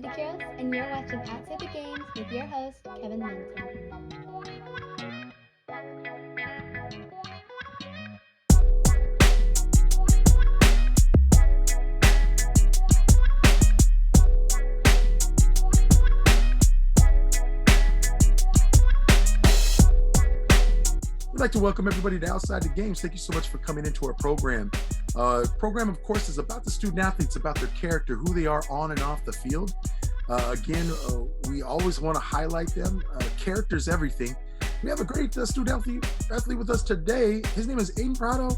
Varsity Girls, and you're watching Outside the Games with your host, Kevin Minton. We'd like to welcome everybody to Outside the Games. Thank you so much for coming into our program. Program, of course, is about the student athletes, about their character, who they are on and off the field. We always want to highlight them. Character's everything. We have a great student athlete with us today. His name is Aiden Prado.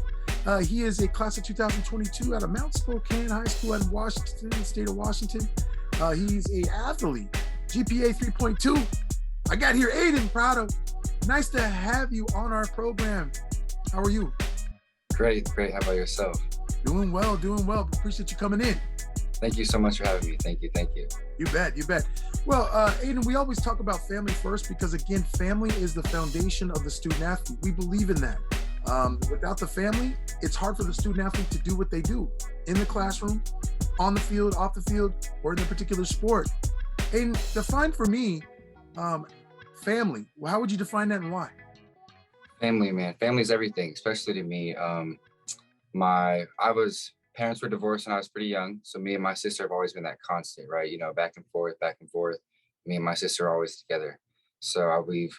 He is a class of 2022 out of Mount Spokane High School in Washington, state of Washington. He's an athlete, GPA 3.2. I got here Aiden Prado. Nice to have you on our program. How are you? Great. How about yourself? Doing well. Appreciate you coming in. Thank you so much for having me. Thank you. You bet. Well, Aiden, we always talk about family first because, again, family is the foundation of the student athlete. We believe in that. Without the family, it's hard for the student athlete to do what they do in the classroom, on the field, off the field, or in their particular sport. Aiden, define for me family. Well, how would you define that and why? Family, man. Family's everything, especially to me. Parents were divorced when I was pretty young. So me and my sister have always been that constant, right? You know, back and forth. Me and my sister are always together. So we've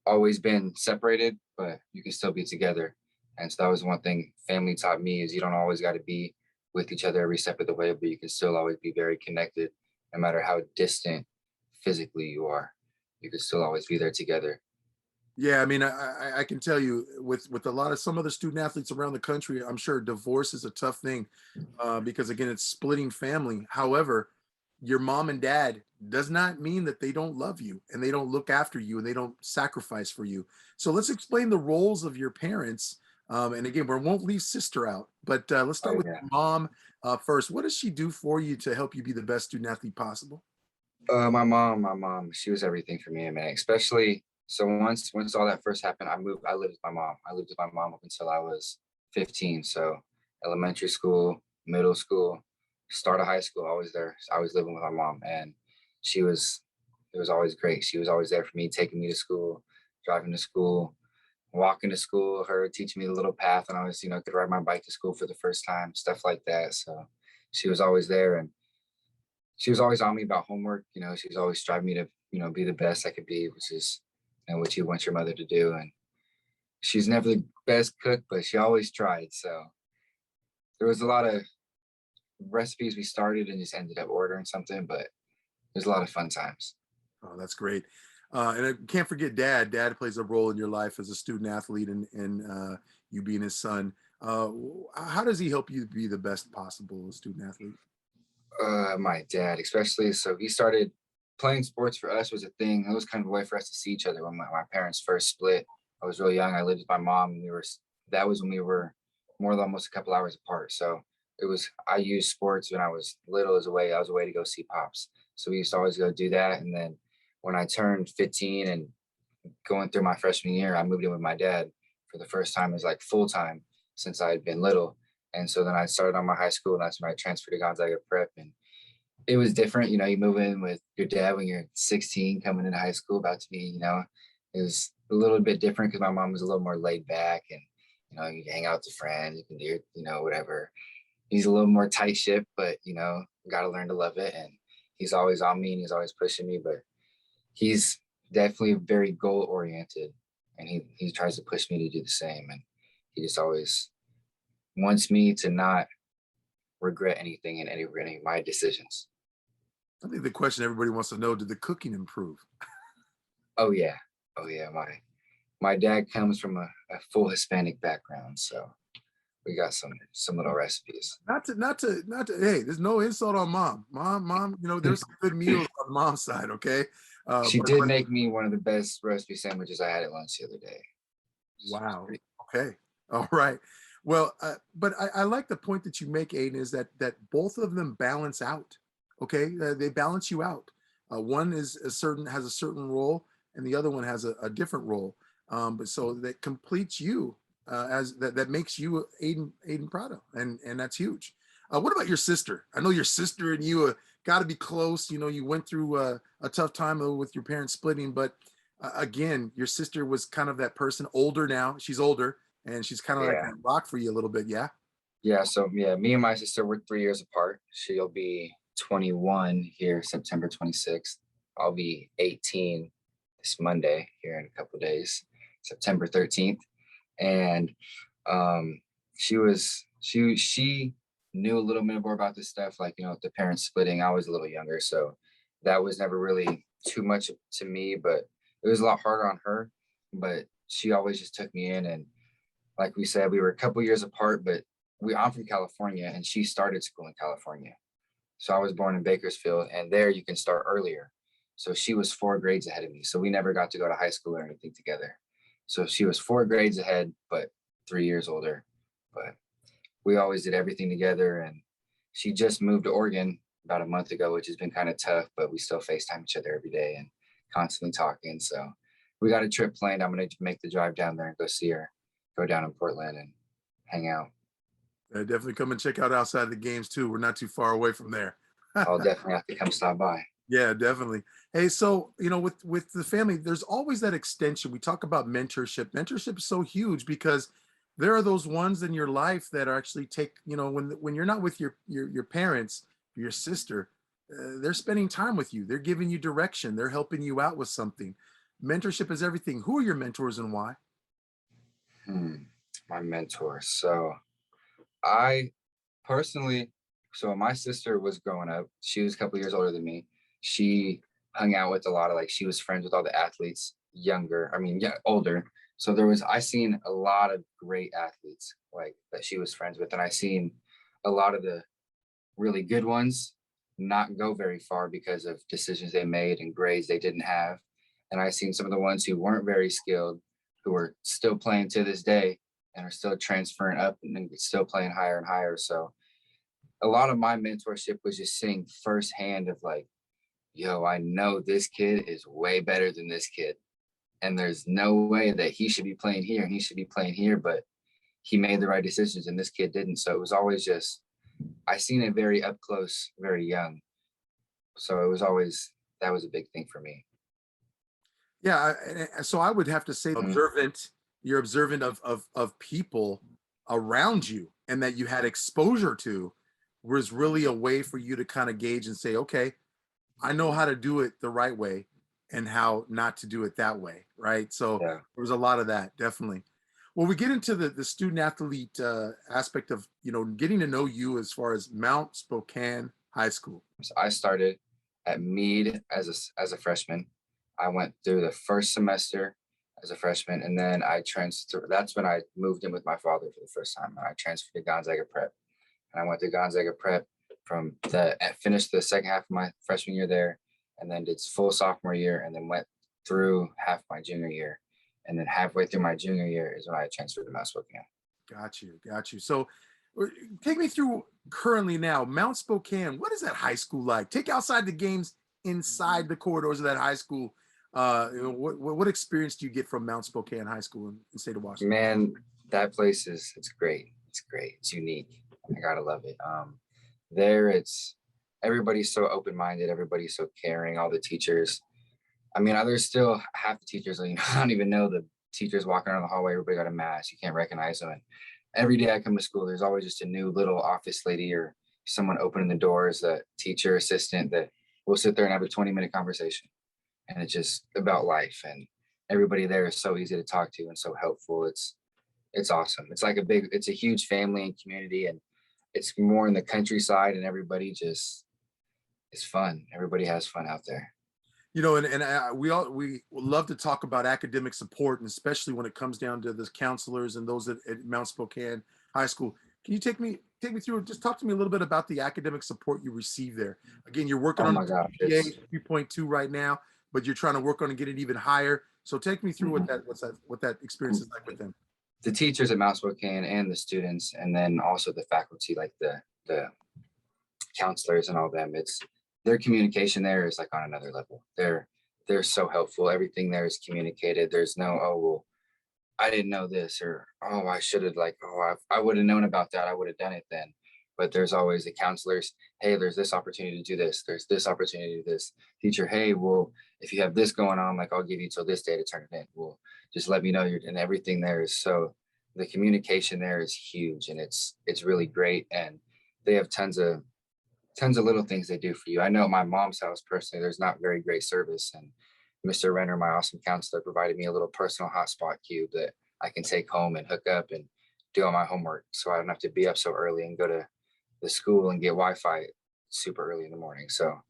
always been separated, but you can still be together. And so that was one thing family taught me, is you don't always got to be with each other every step of the way, but you can still always be very connected, no matter how distant physically you are. You can still always be there together. Yeah, I mean, I can tell you with some of the student athletes around the country, I'm sure divorce is a tough thing because, again, it's splitting family. However, your mom and dad does not mean that they don't love you and they don't look after you and they don't sacrifice for you. So let's explain the roles of your parents. And again, we won't leave sister out, but let's start with your mom first. What does she do for you to help you be the best student athlete possible? My mom, she was everything for me, man. Especially so once all that first happened, I lived with my mom. I lived with my mom up until I was 15. So elementary school, middle school, start of high school, I was there. I was living with my mom, and it was always great. She was always there for me, taking me to school, driving to school, walking to school, her teaching me the little path, and I was, could ride my bike to school for the first time, stuff like that. So she was always there, and she was always on me about homework. She was always striving me to, be the best I could be, which is, what you want your mother to do. And she's never the best cook, but she always tried. So there was a lot of recipes we started and just ended up ordering something, but there's a lot of fun times. Oh, that's great. And I can't forget Dad. Dad plays a role in your life as a student athlete and you being his son. How does he help you be the best possible student athlete? My dad, especially. So he started playing sports for us was a thing. It was kind of a way for us to see each other. When my parents first split, I was really young. I lived with my mom, and that was when we were more than almost a couple hours apart. So I used sports when I was little as a way to go see pops. So we used to always go do that. And then when I turned 15 and going through my freshman year, I moved in with my dad for the first time as like full time since I had been little. And so then I started on my high school, and that's when I transferred to Gonzaga Prep. And it was different. You move in with your dad when you're 16, coming into high school, about to be, it was a little bit different because my mom was a little more laid back, and, you hang out with friends, you can do, whatever. He's a little more tight ship, but, got to learn to love it. And he's always on me and he's always pushing me, but he's definitely very goal oriented, and he tries to push me to do the same. And he just always wants me to not regret anything in any of my decisions. I think the question everybody wants to know, did the cooking improve? Oh yeah. My dad comes from a full Hispanic background, so we got some little recipes. Not to hey, there's no insult on mom. Mom, there's some good meals on mom's side, okay? She did make me one of the best recipe sandwiches I had at lunch the other day. Wow. Okay. All right. Well, but I like the point that you make, Aiden, is that both of them balance out. Okay, they balance you out. One has a certain role, and the other one has a different role. But so that completes you as that makes you Aiden Prado, and that's huge. What about your sister? I know your sister and you got to be close. You went through a tough time with your parents splitting, but again, your sister was kind of that person, older now. She's older, and she's kind of like Yeah. that rock for you a little bit. Yeah. Yeah. So yeah, me and my sister were 3 years apart. She'll be 21 here, September 26th. I'll be 18 this Monday here in a couple of days, September 13th. And um she knew a little bit more about this stuff, like, with the parents splitting. I was a little younger, so that was never really too much to me, but it was a lot harder on her. But she always just took me in, and like we said, we were a couple years apart, but I'm from California and she started school in California. So I was born in Bakersfield, and there you can start earlier. So she was 4 grades ahead of me. So we never got to go to high school or anything together. So she was 4 grades ahead, but 3 years older. But we always did everything together. And she just moved to Oregon about a month ago, which has been kind of tough, but we still FaceTime each other every day and constantly talking. So we got a trip planned. I'm going to make the drive down there and go see her, go down in Portland and hang out. Definitely come and check out outside the games too. We're not too far away from there. I'll definitely have to come stop by. Yeah, definitely. Hey, so with the family, there's always that extension. We talk about mentorship. Mentorship is so huge because there are those ones in your life that are actually when you're not with your parents, your sister, they're spending time with you. They're giving you direction. They're helping you out with something. Mentorship is everything. Who are your mentors and why? My mentor. So I personally, so my sister was growing up. She was a couple years older than me. She hung out with a lot of, like, she was friends with all the athletes younger. I mean, yeah, older. So I seen a lot of great athletes like that she was friends with. And I seen a lot of the really good ones not go very far because of decisions they made and grades they didn't have. And I seen some of the ones who weren't very skilled, who are still playing to this day and are still transferring up and then still playing higher and higher. So a lot of my mentorship was just seeing firsthand of, like, yo, I know this kid is way better than this kid. And there's no way that he should be playing here and he should be playing here, but he made the right decisions and this kid didn't. So it was always just, I seen it very up close, very young. So that was a big thing for me. Yeah, so I would have to say Mhm. observant. You're observant of people around you and that you had exposure to was really a way for you to kind of gauge and say, okay, I know how to do it the right way and how not to do it that way, right? So Yeah. there was a lot of that, definitely. Well, we get into the student athlete aspect of getting to know you as far as Mount Spokane High School. So I started at Meade as a freshman. I went through the first semester as a freshman, and then I transferred. That's when I moved in with my father for the first time. And I transferred to Gonzaga Prep, and I went to Gonzaga Prep finished the second half of my freshman year there, and then did full sophomore year, and then went through half my junior year, and then halfway through my junior year is when I transferred to Mount Spokane. Got you. So take me through currently now, Mount Spokane. What is that high school like? Take outside the games, inside the corridors of that high school. What experience do you get from Mount Spokane High School in the state of Washington? Man, that place it's great. It's great. It's unique. I gotta love it. There it's everybody's so open-minded, everybody's so caring, all the teachers. I mean, there's still half the teachers, I don't even know the teachers walking around the hallway, everybody got a mask, you can't recognize them. And every day I come to school, there's always just a new little office lady or someone opening the doors, a teacher assistant that will sit there and have a 20-minute conversation. And it's just about life. And everybody there is so easy to talk to and so helpful. It's awesome. It's a huge family and community, and it's more in the countryside, and everybody just it's fun. Everybody has fun out there. We love to talk about academic support, and especially when it comes down to the counselors and those at Mount Spokane High School. Can you take me through? Just talk to me a little bit about the academic support you receive there. Again, you're working Oh on my gosh, GPA 3.2 right now, but you're trying to work on and get it even higher. So take me through what that experience is like with them. The teachers at Mount Spokane and the students, and then also the faculty, like the counselors and all them. It's their communication there is like on another level. They're so helpful. Everything there is communicated. There's no, oh well, I didn't know this, or oh I should have, I would have known about that. I would have done it then. but there's always the counselors. Hey, there's this opportunity to do this. There's this opportunity to do this. Teacher, hey, well, if you have this going on, like I'll give you till this day to turn it in. Well, just let me know and everything there is so the communication there is huge and it's really great. And they have tons of little things they do for you. I know at my mom's house personally, there's not very great service. And Mr. Renner, my awesome counselor, provided me a little personal hotspot cube that I can take home and hook up and do all my homework. So I don't have to be up so early and go to the school and get Wi-Fi super early in the morning. So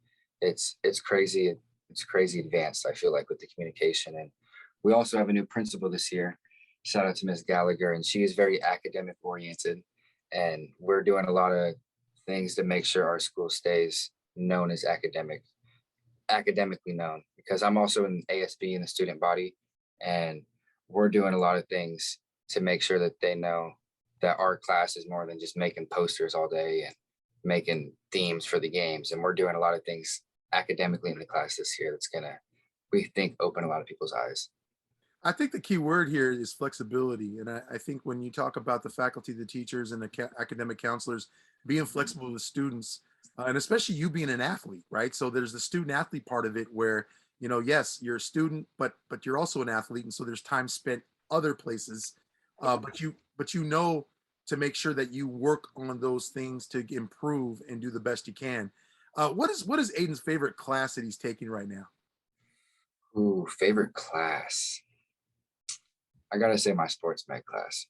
it's crazy. It's crazy advanced, I feel like, with the communication. And we also have a new principal this year. Shout out to Ms. Gallagher, and she is very academic oriented. And we're doing a lot of things to make sure our school stays known as academically known, because I'm also in ASB in the student body, and we're doing a lot of things to make sure that they know that our class is more than just making posters all day and making themes for the games. And we're doing a lot of things academically in the class this year that's gonna, we think, open a lot of people's eyes. I think the key word here is flexibility. And I think when you talk about the faculty, the teachers, and the academic counselors being flexible with students, and especially you being an athlete, right? So there's the student athlete part of it where, yes, you're a student, but you're also an athlete. And so there's time spent other places. But you know to make sure that you work on those things to improve and do the best you can. What is Aiden's favorite class that he's taking right now? Ooh, favorite class. I gotta say my sports med class.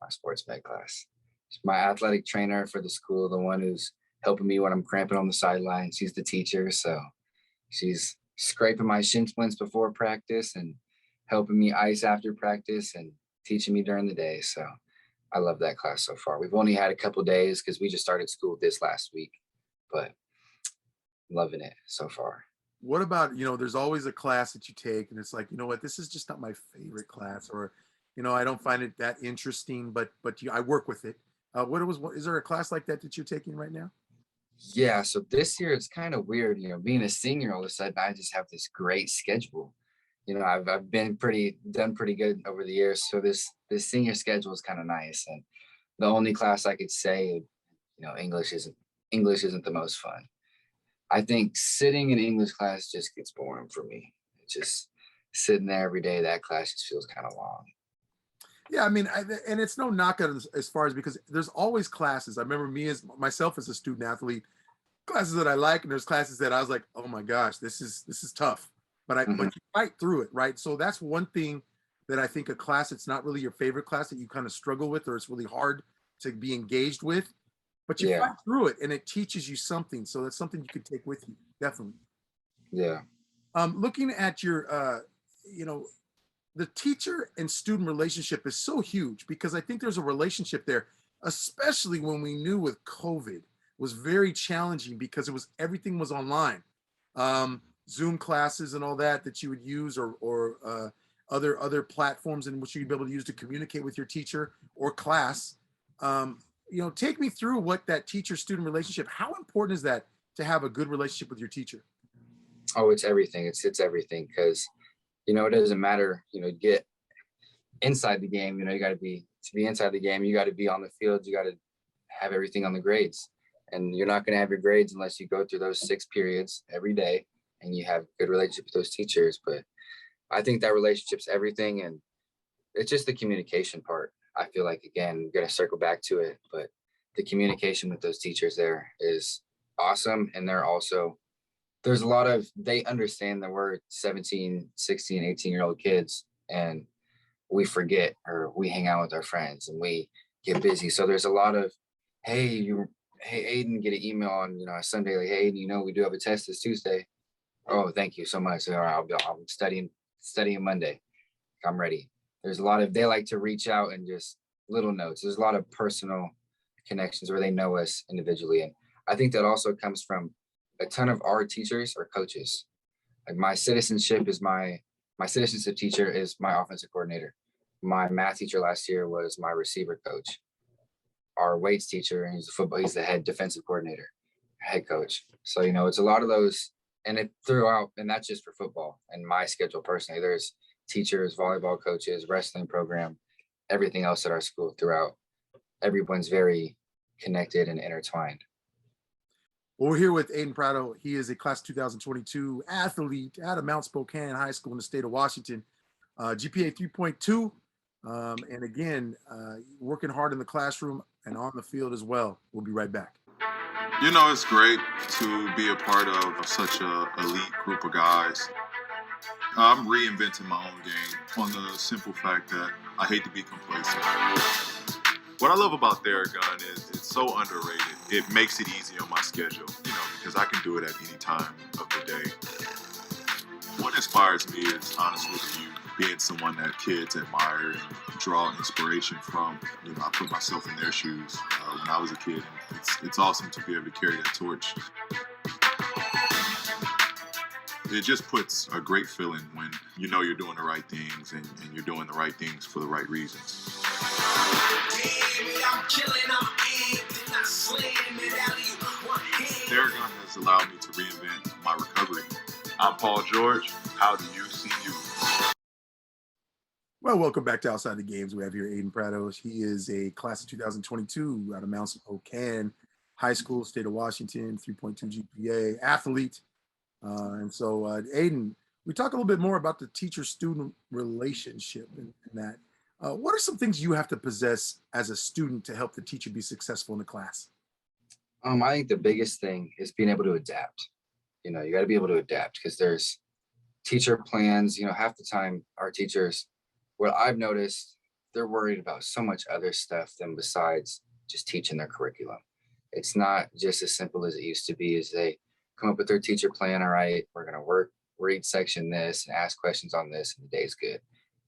My athletic trainer for the school, the one who's helping me when I'm cramping on the sideline. She's the teacher, so she's scraping my shin splints before practice and helping me ice after practice and teaching me during the day. So I love that class so far. We've only had a couple days because we just started school this last week, but loving it so far. What about, there's always a class that you take and it's like, you know what, this is just not my favorite class, or, I don't find it that interesting, but I work with it. Is there a class like that you're taking right now? Yeah, so this year it's kind of weird, being a senior, all of a sudden I just have this great schedule. I've done pretty good over the years. So this senior schedule is kind of nice. And the only class I could say, English isn't the most fun. I think sitting in English class just gets boring for me. It's just sitting there every day, that class just feels kind of long. Yeah, I mean, and it's no knock as far as, because there's always classes. I remember myself as a student athlete, classes that I like, and there's classes that I was like, oh my gosh, this is tough. But but you fight through it, right? So that's one thing that I think a class that's not really your favorite class that you kind of struggle with, or it's really hard to be engaged with, but you fight through it and it teaches you something. So that's something you could take with you, definitely. Yeah. Looking at your, the teacher and student relationship is so huge, because I think there's a relationship there, especially when we knew with COVID was very challenging because everything was online. Zoom classes and all that you would use, or other platforms in which you'd be able to use to communicate with your teacher or class. Take me through what that teacher-student relationship, how important is that to have a good relationship with your teacher? Oh, it's everything. It's everything, because it doesn't matter, get inside the game, you got to be inside the game, you got to be on the field, you got to have everything on the grades. And you're not going to have your grades unless you go through those 6 periods every day and you have good relationship with those teachers. But I think that relationship's everything, and it's just the communication part. I feel like, again, we're going to circle back to it, but the communication with those teachers there is awesome. And there's a lot of, they understand that we're 17, 16, 18-year-old kids, and we forget, or we hang out with our friends and we get busy. So there's a lot of, hey, Aiden, get an email on, a Sunday, like, hey, Aiden, we do have a test this Tuesday. Oh, thank you so much. All right, I'll studying Monday. I'm ready. There's a lot of, they like to reach out and just little notes. There's a lot of personal connections where they know us individually. And I think that also comes from a ton of our teachers or coaches. Like my citizenship teacher is my offensive coordinator. My math teacher last year was my receiver coach. Our weights teacher, and he's the head defensive coordinator, head coach. So, it's a lot of those, and it throughout, and that's just for football. And my schedule personally, there's teachers, volleyball coaches, wrestling program, everything else at our school throughout. Everyone's very connected and intertwined. Well, we're here with Aiden Prado. He is a class 2022 athlete out of Mount Spokane High School in the state of Washington. GPA 3.2. And again, working hard in the classroom and on the field as well. We'll be right back. You know, it's great to be a part of such an elite group of guys. I'm reinventing my own game on the simple fact that I hate to be complacent. What I love about Theragun is it's so underrated. It makes it easy on my schedule, because I can do it at any time of the day. What inspires me is, honestly, you being someone that kids admire and draw inspiration from. I put myself in their shoes when I was a kid. And it's awesome to be able to carry that torch. It just puts a great feeling when you know you're doing the right things and you're doing the right things for the right reasons. Theragun has allowed me to reinvent my recovery. I'm Paul George. How do you see you? Well, welcome back to Outside the Games. We have here Aiden Prado. He is a class of 2022 out of Mount Spokane High School, state of Washington, 3.2 GPA, athlete. Aiden, we talk a little bit more about the teacher-student relationship and that. What are some things you have to possess as a student to help the teacher be successful in the class? I think the biggest thing is being able to adapt. You got to be able to adapt because there's teacher plans. Half the time our teachers, what I've noticed, they're worried about so much other stuff than besides just teaching their curriculum. It's not just as simple as it used to be. As they come up with their teacher plan. All right, we're going to read section this and ask questions on this, and the day's good.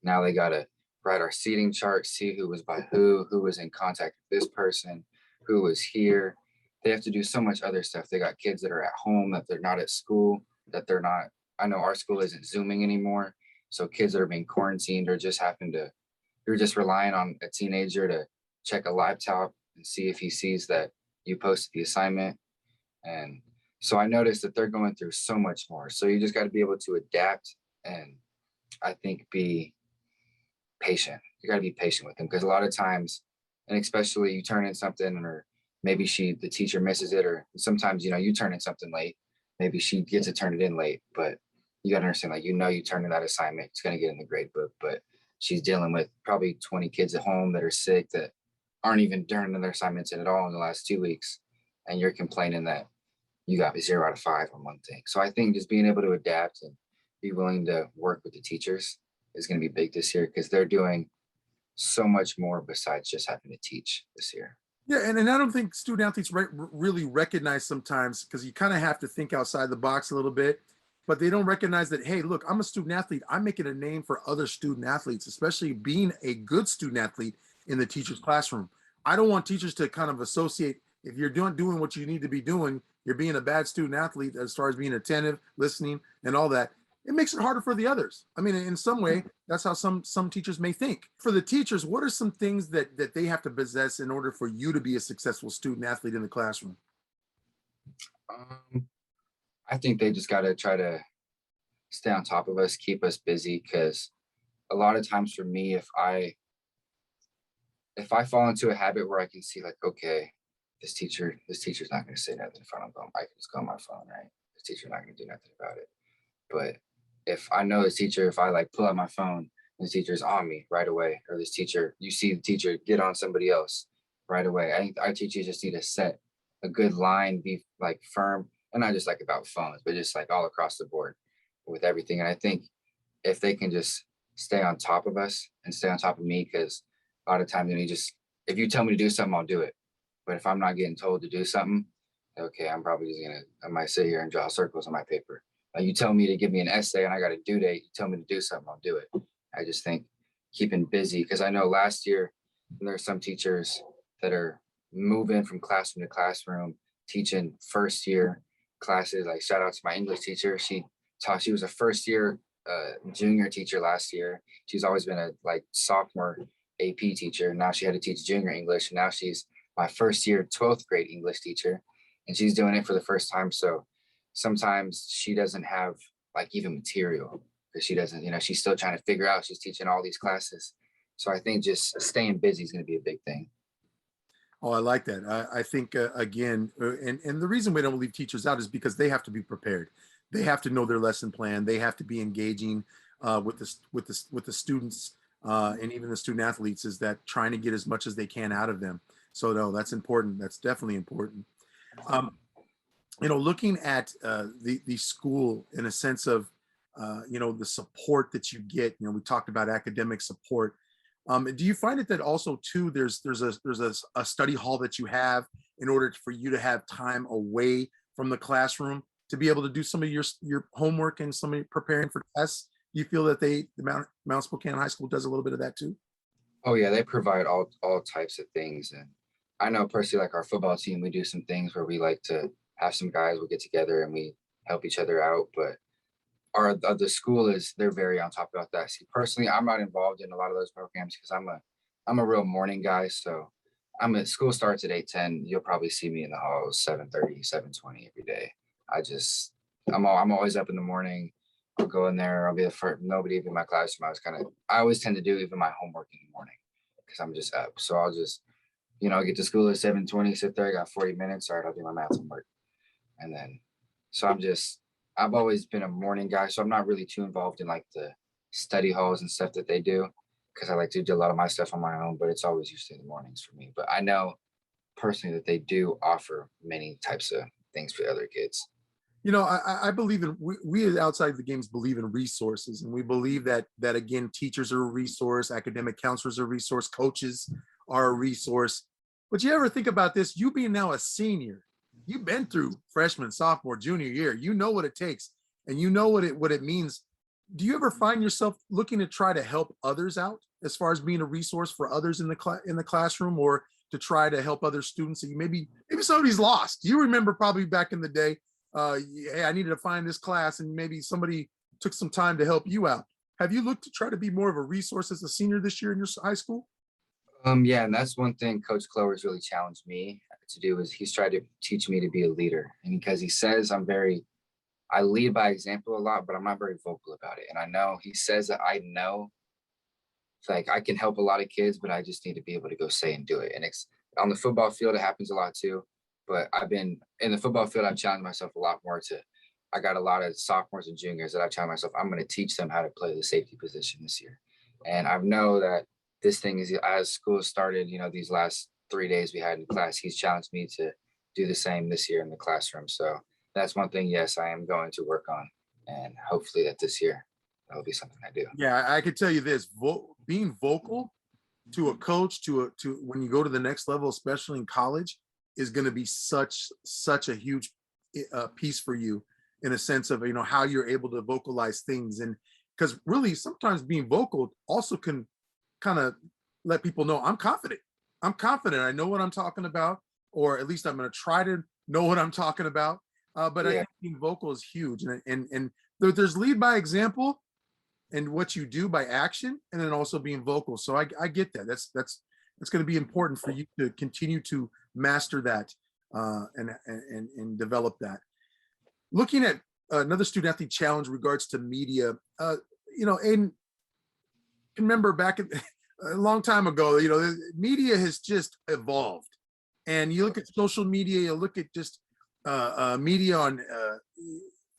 Now they got to write our seating chart, see who was by who was in contact with this person, who was here. They have to do so much other stuff. They got kids that are at home, that they're not at school, that they're not. I know our school isn't Zooming anymore. So kids that are being quarantined or you're just relying on a teenager to check a laptop and see if he sees that you posted the assignment. And so I noticed that they're going through so much more. So you just got to be able to adapt and I think be patient. You got to be patient with them because a lot of times, and especially you turn in something or maybe the teacher misses it, or sometimes, you turn in something late, maybe she gets to turn it in late, but you got to understand, you turn in that assignment, it's going to get in the grade book, but she's dealing with probably 20 kids at home that are sick that aren't even turning their assignments in at all in the last 2 weeks. And you're complaining that you got 0 out of 5 on one thing. So I think just being able to adapt and be willing to work with the teachers is going to be big this year because they're doing so much more besides just having to teach this year. Yeah, and I don't think student athletes really recognize sometimes because you kind of have to think outside the box a little bit, but they don't recognize that, hey, look, I'm a student athlete. I'm making a name for other student athletes, especially being a good student athlete in the teacher's classroom. I don't want teachers to kind of associate, if you're doing what you need to be doing, you're being a bad student athlete as far as being attentive, listening, and all that. It makes it harder for the others. I mean, in some way, that's how some teachers may think. For the teachers, what are some things that they have to possess in order for you to be a successful student athlete in the classroom? I think they just got to try to stay on top of us, keep us busy, because a lot of times for me, if I fall into a habit where I can see like, okay, this teacher's not going to say nothing in front of them, I can just go on my phone, right? This teacher's not going to do nothing about it. But if I know this teacher, if I like pull out my phone, this teacher's on me right away, or this teacher, you see the teacher get on somebody else right away. I think our teachers just need to set a good line, be like firm, and not just like about phones, but just like all across the board with everything. And I think if they can just stay on top of us and stay on top of me, because a lot of times, if you tell me to do something, I'll do it. But if I'm not getting told to do something, okay, I might sit here and draw circles on my paper. You tell me to give me an essay and I got a due date, you tell me to do something, I'll do it. I just think keeping busy, because I know last year there are some teachers that are moving from classroom to classroom, teaching first year classes. Like shout out to my English teacher. She was a first year junior teacher last year. She's always been a like sophomore AP teacher. Now she had to teach junior English. And now she's my first year 12th grade English teacher. And she's doing it for the first time. So sometimes she doesn't have like even material because she doesn't, she's still trying to figure out, she's teaching all these classes. So I think just staying busy is going to be a big thing. Oh, I like that. I think again, and the reason we don't leave teachers out is because they have to be prepared. They have to know their lesson plan. They have to be engaging with the students and even the student athletes. Is that trying to get as much as they can out of them? So no, that's important. That's definitely important. Um, looking at the school in a sense of the support that you get. We talked about academic support. Do you find it that also too there's a study hall that you have in order for you to have time away from the classroom to be able to do some of your homework and some of your preparing for tests? Do you feel that the Mount Spokane High School does a little bit of that too? Oh yeah, they provide all types of things. And I know personally, like our football team, we do some things where we like to have some guys, we get together and we help each other out. But the school is, they're very on top about that. See, personally, I'm not involved in a lot of those programs because I'm a real morning guy. So school starts at 8:10. You'll probably see me in the halls 7:30, 7:20 every day. I'm always up in the morning. I'll go in there. I'll be the first. Nobody in my classroom. I always tend to do even my homework in the morning because I'm just up. So I'll just, get to school at 7:20, sit there. I got 40 minutes. All right, I'll do my math homework. And then, so I've always been a morning guy. So I'm not really too involved in like the study halls and stuff that they do because I like to do a lot of my stuff on my own, but it's always usually in the mornings for me. But I know personally that they do offer many types of things for other kids. I believe in we outside the games believe in resources, and we believe that again, teachers are a resource, academic counselors are a resource, coaches are a resource. But you ever think about this? You being now a senior, you've been through freshman, sophomore, junior year. You know what it takes, and you know what it means. Do you ever find yourself looking to try to help others out as far as being a resource for others in the classroom, or to try to help other students that maybe somebody's lost? You remember probably back in the day, hey, I needed to find this class, and maybe somebody took some time to help you out. Have you looked to try to be more of a resource as a senior this year in your high school? Yeah, and that's one thing Coach Clover's really challenged me to do is he's tried to teach me to be a leader. And because he says I lead by example a lot, but I'm not very vocal about it. And I know he says that I know like I can help a lot of kids, but I just need to be able to go say and do it. And it's on the football field, it happens a lot too. But I've been in the football field, I've challenged myself a lot more I got a lot of sophomores and juniors that I challenge myself, I'm going to teach them how to play the safety position this year. And I know that this thing is, as school started, these last 3 days we had in class, he's challenged me to do the same this year in the classroom. So that's one thing, yes, I am going to work on. And hopefully that this year, that'll be something I do. Yeah, I could tell you this: being vocal to a coach, to when you go to the next level, especially in college, is going to be such a huge piece for you in a sense of how you're able to vocalize things. And because really sometimes being vocal also can kind of let people know I'm confident, I know what I'm talking about, or at least I'm going to try to know what I'm talking about. But I think being vocal is huge, and there's lead by example and what you do by action, and then also being vocal. So I get that. That's going to be important for you to continue to master that and develop that. Looking at another student athlete challenge regards to media, and remember back a long time ago, media has just evolved, and you look at social media, you look at just media on,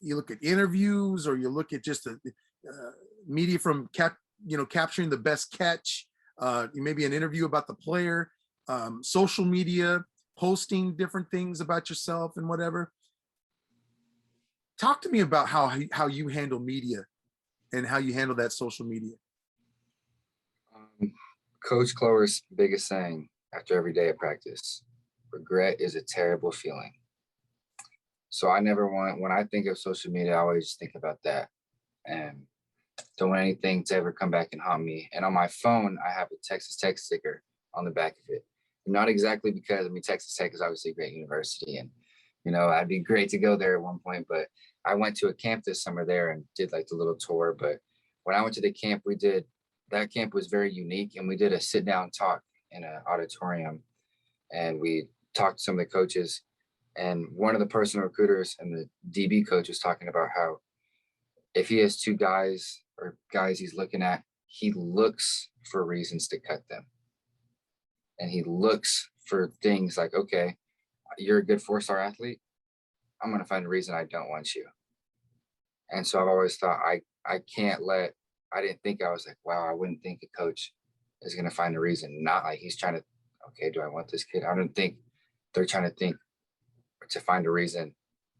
you look at interviews, or you look at just media from capturing the best catch, maybe an interview about the player, social media, posting different things about yourself and whatever. Talk to me about how you handle media and how you handle that social media. Coach Clover's biggest saying after every day of practice: regret is a terrible feeling. So I never when I think of social media, I always think about that and don't want anything to ever come back and haunt me. And on my phone, I have a Texas Tech sticker on the back of it. Not exactly because, Texas Tech is obviously a great university, and I'd be great to go there at one point, but I went to a camp this summer there and did like the little tour. But when I went to the camp, that camp was very unique, and we did a sit down talk in an auditorium, and we talked to some of the coaches, and one of the personal recruiters and the DB coach was talking about how if he has two guys or guys he's looking at, he looks for reasons to cut them. And he looks for things like, okay, you're a good 4-star athlete. I'm going to find a reason I don't want you. And so I've always thought I can't let, I didn't think, I was like, wow, I wouldn't think a coach is going to find a reason. Not like he's trying to, okay, do I want this kid? I don't think they're trying to think to find a reason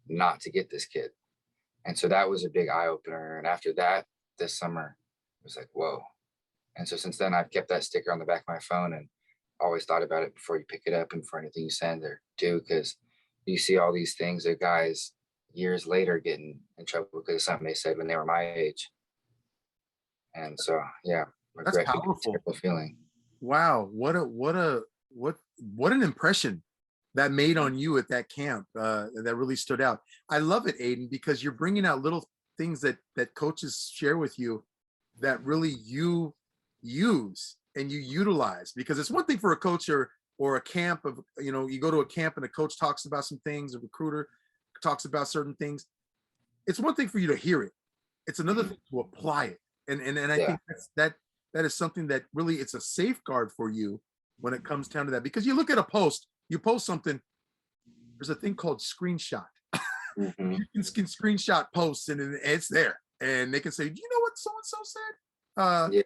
not to get this kid. And so that was a big eye opener. And after that, this summer, it was like, whoa. And so since then, I've kept that sticker on the back of my phone and always thought about it before you pick it up and for anything you send or do, because you see all these things of guys years later getting in trouble because of something they said when they were my age. And so, yeah, That's regret could be a powerful. terrible feeling. Wow, what an impression that made on you at that camp. That really stood out. I love it, Aiden, because you're bringing out little things that coaches share with you that really you use and you utilize. Because it's one thing for a coach or a camp of, you go to a camp and a coach talks about some things, a recruiter talks about certain things. It's one thing for you to hear it. It's another thing to apply it. And I think that is something that really, it's a safeguard for you when it comes down to that. Because you look at a post, you post something, there's a thing called screenshot. Mm-hmm. You can screenshot posts and it's there. And they can say, do you know what so-and-so said?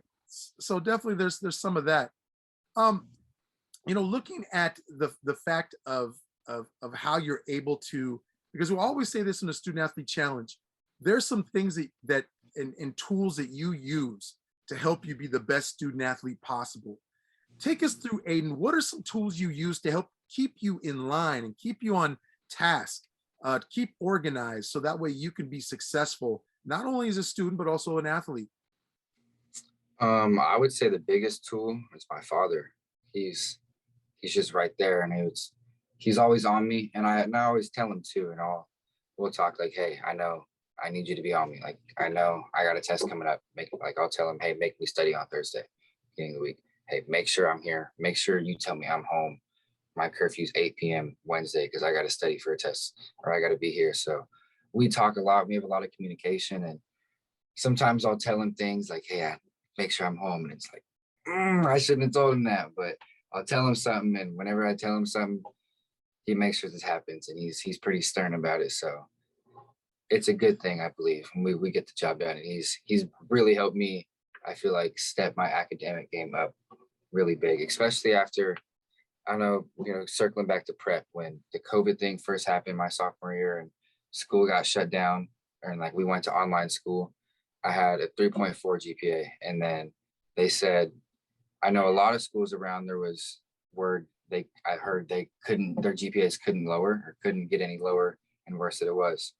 So definitely there's some of that. Looking at the fact of how you're able to, because we always say this in the Student Athlete Challenge, there's some things that and tools that you use to help you be the best student athlete possible. Take us through, Aiden. What are some tools you use to help keep you in line and keep you on task, keep organized, so that way you can be successful, not only as a student, but also an athlete? I would say the biggest tool is my father. He's just right there, and he's always on me, and I always tell him too, and we'll talk like, hey, I know I need you to be on me. Like, I know I got a test coming up. I'll tell him, hey, make me study on Thursday, beginning of the week. Hey, make sure I'm here. Make sure you tell me I'm home. My curfew's 8 p.m. Wednesday because I got to study for a test or I got to be here. So we talk a lot. We have a lot of communication, and sometimes I'll tell him things like, hey, make sure I'm home. And it's like, I shouldn't have told him that, but I'll tell him something. And whenever I tell him something, he makes sure this happens. And he's pretty stern about it. So it's a good thing, I believe, when we get the job done. And he's really helped me, I feel like, step my academic game up really big, especially after, I know, circling back to prep, when the COVID thing first happened my sophomore year and school got shut down and like we went to online school. I had a 3.4 GPA. And then they said, I know a lot of schools around, there was word I heard their GPAs couldn't lower or couldn't get any lower, and worse that it was.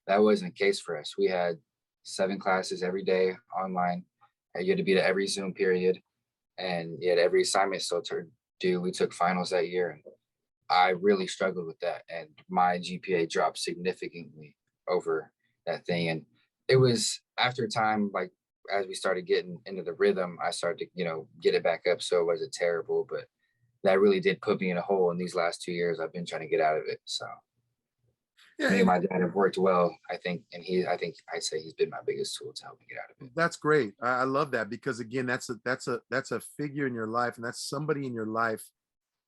That wasn't the case for us. We had 7 classes every day online. You had to be to every Zoom period, and you had every assignment still to do. We took finals that year, and I really struggled with that. And my GPA dropped significantly over that thing. And it was after time, like as we started getting into the rhythm, I started to, get it back up. So it wasn't terrible, but that really did put me in a hole in these last 2 years. I've been trying to get out of it. So me and my dad have worked well, I think. And I'd say he's been my biggest tool to help me get out of it. That's great. I love that, because again, that's a figure in your life, and that's somebody in your life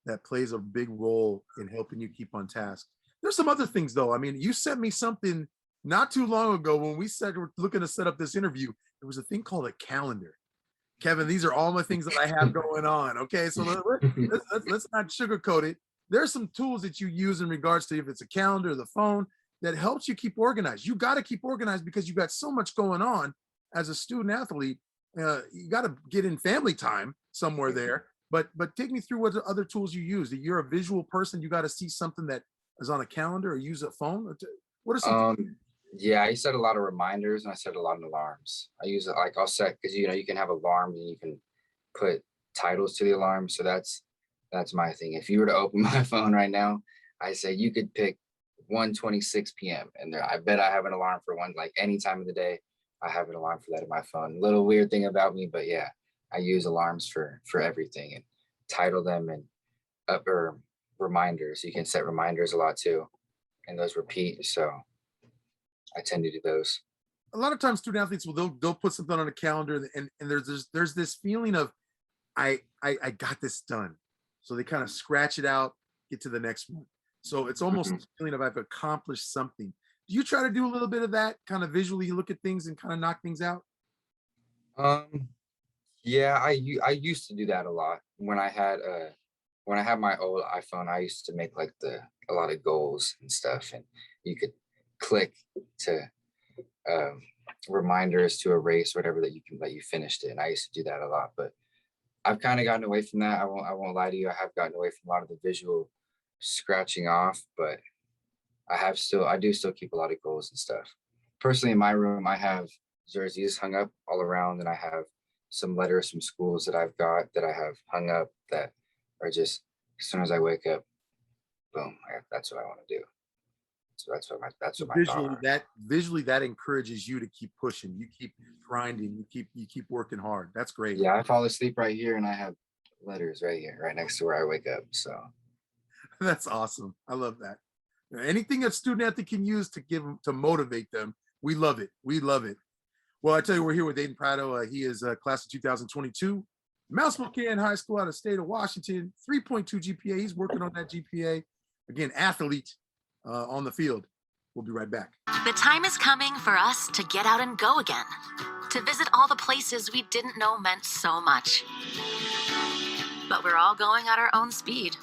that plays a big role in helping you keep on task. There's some other things though. I mean, you sent me something not too long ago when we said we're looking to set up this interview. There was a thing called a calendar. Kevin, these are all my things that I have going on. Okay, so let's not sugarcoat it. There's some tools that you use in regards to, if it's a calendar or the phone, that helps you keep organized. You got to keep organized because you got so much going on as a student athlete. You got to get in family time somewhere there. But take me through what other tools you use. If you're a visual person, you got to see something that is on a calendar or use a phone. What are some? Yeah, I set a lot of reminders and I set a lot of alarms. I use it, like I'll set, because you can have alarms and you can put titles to the alarm. So that's my thing. If you were to open my phone right now, I say you could pick 1:26 p.m. and I bet I have an alarm for one, like any time of the day. I have an alarm for that in my phone. Little weird thing about me, but yeah, I use alarms for everything and title them and upper reminders. You can set reminders a lot too, and those repeat. So I tend to do those. A lot of times student athletes they'll put something on a calendar, and there's this feeling of I got this done. So they kind of scratch it out, get to the next one. So it's almost a Mhm. feeling of I've accomplished something. Do you try to do a little bit of that kind of visually look at things and kind of knock things out? Um, yeah, I used to do that a lot when I had my old iPhone. I used to make like a lot of goals and stuff, and you could click to um, reminders to erase whatever that you finished it. And I used to do that a lot, but I've kind of gotten away from that. I won't lie to you. I have gotten away from a lot of the visual scratching off, but I do still keep a lot of goals and stuff. Personally, in my room, I have jerseys hung up all around, and I have some letters from schools that I've got that I have hung up that are just as soon as I wake up, boom, that's what I want to do. So that's So what my thought visually are. that encourages you to keep pushing, you keep grinding, you keep working hard. That's great. Yeah, I fall asleep right here, and I have letters right here, right next to where I wake up. So That's awesome. I love that. Anything a student athlete can use to give them to motivate them, we love it. We love it. Well, I tell you, we're here with Aiden Prado. He is class of 2022, Mount Spokane High School out of the state of Washington, 3.2 GPA. He's working on that GPA. Again, athlete on the field. We'll be right back. The time is coming for us to get out and go again, to visit all the places we didn't know meant so much. But we're all going at our own speed.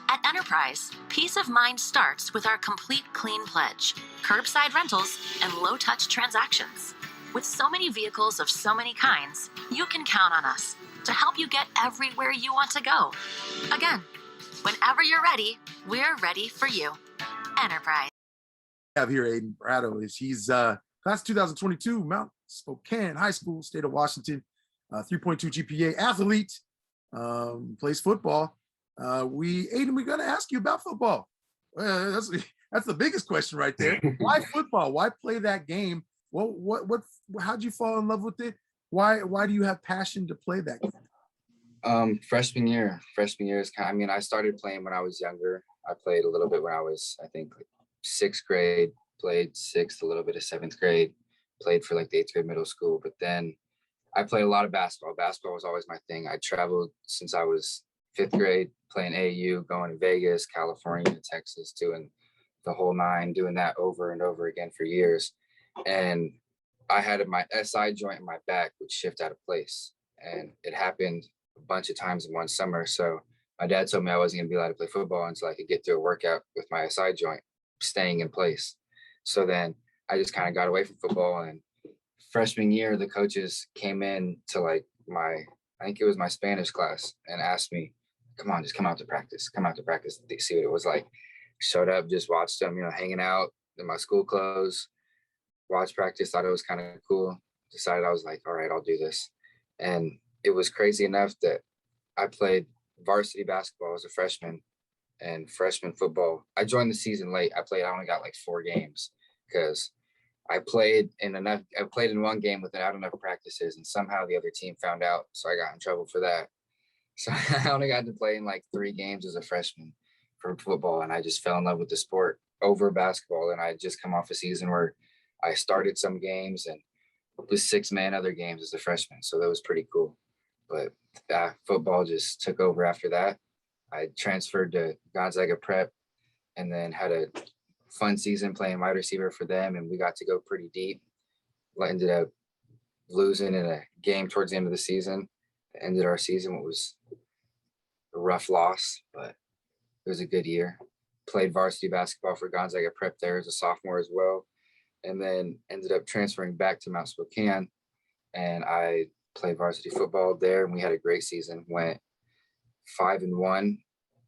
At Enterprise, peace of mind starts with our complete clean pledge, curbside rentals, and low-touch transactions. With so many vehicles of so many kinds, you can count on us to help you get everywhere you want to go. Again, whenever you're ready, we're ready for you. Enterprise. Have here Aiden Prado is he's class 2022 Mount Spokane High School, state of Washington, 3.2 GPA athlete, plays football. Aiden, we're gonna ask you about football. That's the biggest question right there. Why football? Why play that game? What how'd you fall in love with it? Why do you have passion to play that game? Freshman year is kind of, I mean, I started playing when I was younger. I played a little bit when I was, I think, like sixth grade, played sixth, a little bit of seventh grade, played for like the eighth grade middle school. But then I played a lot of basketball. Basketball was always my thing. I traveled since I was fifth grade, playing AU, going to Vegas, California, Texas, doing the whole nine, doing that over and over again for years. And I had my SI joint in my back would shift out of place. And it happened a bunch of times in one summer. So my dad told me I wasn't gonna be allowed to play football until I could get through a workout with my SI joint staying in place. So then I just kind of got away from football. And freshman year, the coaches came in to like I think it was my Spanish class, and asked me, come on, just come out to practice, see what it was like. Showed up, just watched them, hanging out in my school clothes, watched practice, thought it was kind of cool. Decided I was like, all right, I'll do this. And it was crazy enough that I played varsity basketball as a freshman and freshman football. I joined the season late. I only got like 4 games because I played in one game without enough practices, and somehow the other team found out. So I got in trouble for that. So I only got to play in like 3 games as a freshman for football. And I just fell in love with the sport over basketball. And I had just come off a season where I started some games and was 6-man other games as a freshman. So that was pretty cool. But football just took over after that. I transferred to Gonzaga Prep and then had a fun season playing wide receiver for them. And we got to go pretty deep. Ended up losing in a game towards the end of the season. It ended our season. It was a rough loss, but it was a good year. Played varsity basketball for Gonzaga Prep there as a sophomore as well. And then ended up transferring back to Mount Spokane. And I played varsity football there, and we had a great season. Went 5-1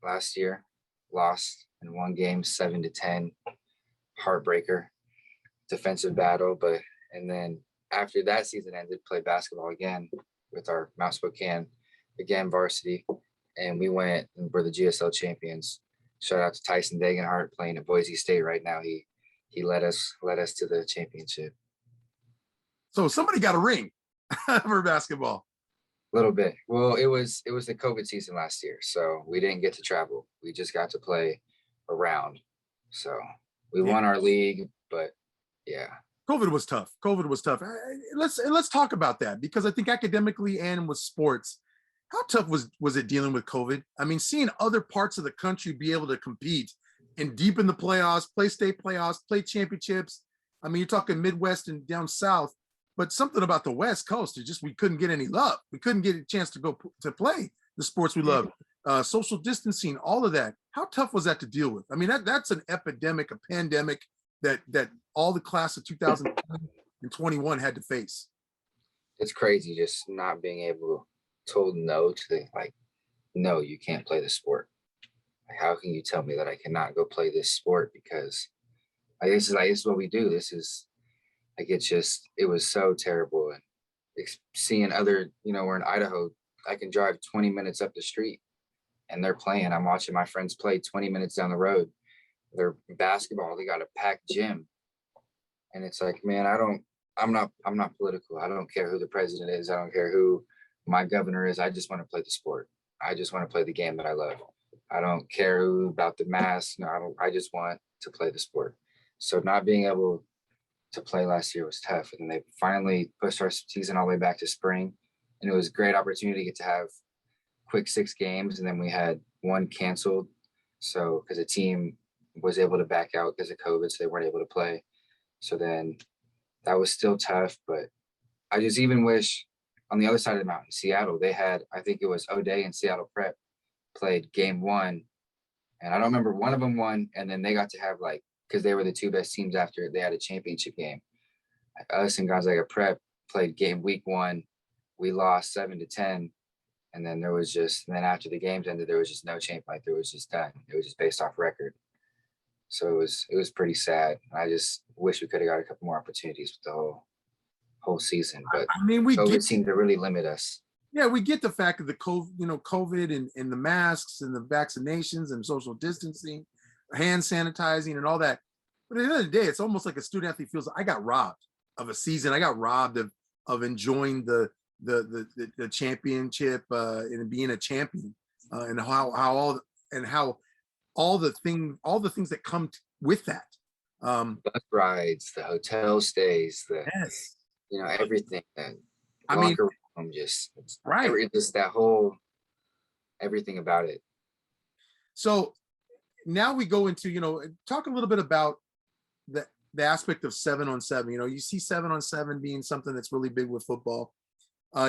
last year, lost in one game 7-10, heartbreaker, defensive battle. And then after that season ended, played basketball again with our Mount Spokane, again varsity, and we went and we're the GSL champions. Shout out to Tyson Dagenhart playing at Boise State right now. He led us to the championship. So somebody got a ring for basketball. A little bit. Well, it was the COVID season last year, so we didn't get to travel. We just got to play around. So we won our league, but yeah. COVID was tough. Let's talk about that, because I think academically and with sports, How tough was it dealing with COVID? I mean, seeing other parts of the country be able to compete and deep in the playoffs, play state playoffs, play championships. I mean, you're talking Midwest and down south, but something about the West Coast, it just we couldn't get any love. We couldn't get a chance to go to play the sports we love. Social distancing, all of that. How tough was that to deal with? I mean, that's an epidemic, a pandemic that all the class of 2021 had to face. It's crazy just not being able told no to the, like, no, you can't play the sport. Like, how can you tell me that I cannot go play this sport? Because this is what we do. This is like, it was so terrible. And seeing other, we're in Idaho, I can drive 20 minutes up the street and they're playing. I'm watching my friends play 20 minutes down the road. They're basketball, they got a packed gym. And it's like, man, I'm not political. I don't care who the president is. I don't care who my governor is. I just want to play the sport. I just want to play the game that I love. I don't care who about the mask. No, I just want to play the sport. So not being able to play last year was tough. And then they finally pushed our season all the way back to spring. And it was a great opportunity to get to have quick 6 games. And then we had one canceled. So because the team was able to back out because of COVID, so they weren't able to play. So then that was still tough, but I just even wish on the other side of the mountain, Seattle, they had, I think it was O'Day and Seattle Prep played game 1. And I don't remember, one of them won. And then they got to have, like, because they were the 2 best teams after they had a championship game. Us and Gonzaga Prep played week 1. We lost 7-10. And then then after the games ended, there was just no champ. Like, there was just done. It was just based off record. So it was pretty sad. I just wish we could have got a couple more opportunities with the whole season. But I mean, COVID seemed to really limit us. Yeah, we get the fact of the COVID and the masks and the vaccinations and social distancing, hand sanitizing and all that. But at the end of the day, it's almost like a student athlete feels like I got robbed of a season. I got robbed of enjoying the championship and being a champion and how all the things that come with that. Bus rides, the hotel stays, Yes. Everything. I mean, just right. Just that whole everything about it. So now we go into, talk a little bit about the aspect of 7-on-7. You see 7-on-7 being something that's really big with football.